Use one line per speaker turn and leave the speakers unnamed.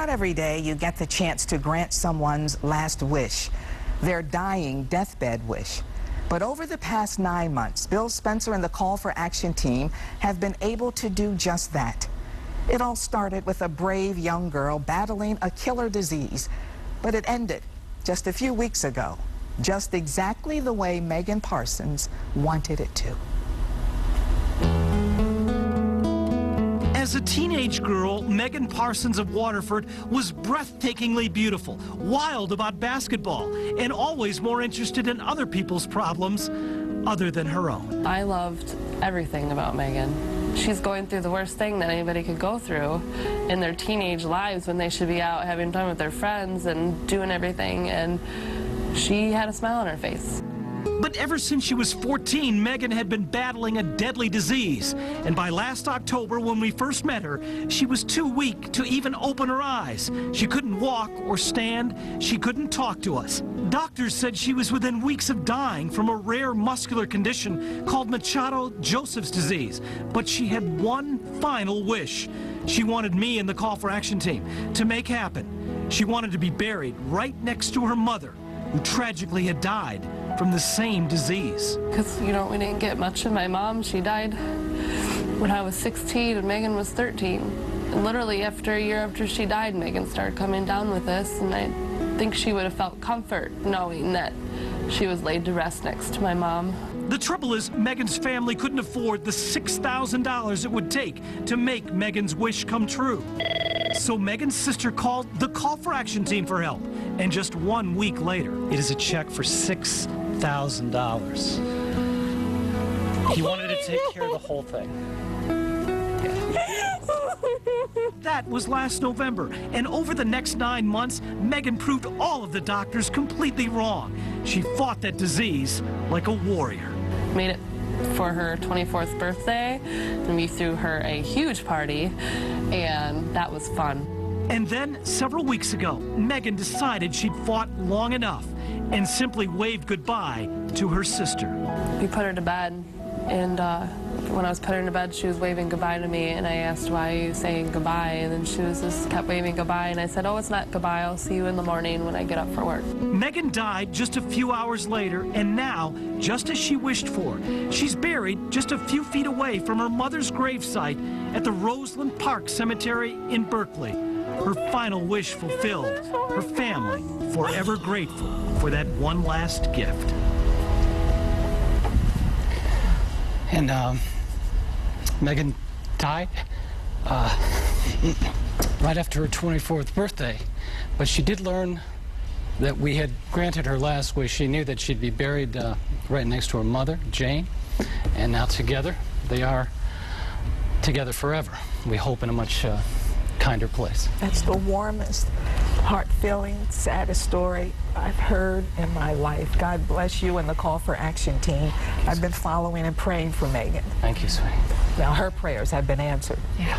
Not every day you get the chance to grant someone's last wish, their dying deathbed wish. But over the past 9 months, Bill Spencer and the Call for Action team have been able to do just that. It all started with a brave young girl battling a killer disease, but it ended just a few weeks ago, just exactly the way Megan Parsons wanted it to.
As a teenage girl, Megan Parsons of Waterford was breathtakingly beautiful, wild about basketball, and always more interested in other people's problems other than her own.
I loved everything about Megan. She's going through the worst thing that anybody could go through in their teenage lives when they should be out having fun with their friends and doing everything, and she had a smile on her face.
But ever since she was 14, Megan had been battling a deadly disease. And by last October, when we first met her, she was too weak to even open her eyes. She couldn't walk or stand. She couldn't talk to us. Doctors said she was within weeks of dying from a rare muscular condition called Machado-Joseph's disease. But she had one final wish. She wanted me and the Call for Action team to make happen. She wanted to be buried right next to her mother, who tragically had died from the same disease.
Because, you know, we didn't get much of my mom. She died when I was 16 and Megan was 13. And literally after a year after she died, Megan started coming down with this, and I think she would have felt comfort knowing that she was laid to rest next to my mom.
The trouble is, Megan's family couldn't afford the $6,000 it would take to make Megan's wish come true. So Megan's sister called the Call for Action team for help. And just 1 week later, it is a check for $6,000. He wanted to take care of the whole thing. That was last November, and over the next 9 months, Megan proved all of the doctors completely wrong. She fought that disease like a warrior.
Made it for her 24th birthday, and we threw her a huge party, and that was fun.
And then, several weeks ago, Megan decided she'd fought long enough and simply waved goodbye to her sister.
We put her to bed, and when I was putting her to bed, she was waving goodbye to me, and I asked, "Why are you saying goodbye?" And then she was just kept waving goodbye, and I said, "Oh, it's not goodbye. I'll see you in the morning when I get up for work."
Megan died just a few hours later, and now, just as she wished for, she's buried just a few feet away from her mother's gravesite at the Roseland Park Cemetery in Berkeley. Her final wish fulfilled, her family forever grateful for that one last gift.
And Megan died right after her 24th birthday, but she did learn that we had granted her last wish. She knew that she'd be buried right next to her mother, Jane, and now together, they are together forever. We hope in a much kinder place.
That's the warmest, heart-filling, saddest story I've heard in my life. God bless you and the Call for Action team. I've been following and praying for Megan.
Thank you, sweetie.
Now her prayers have been answered.
Yeah.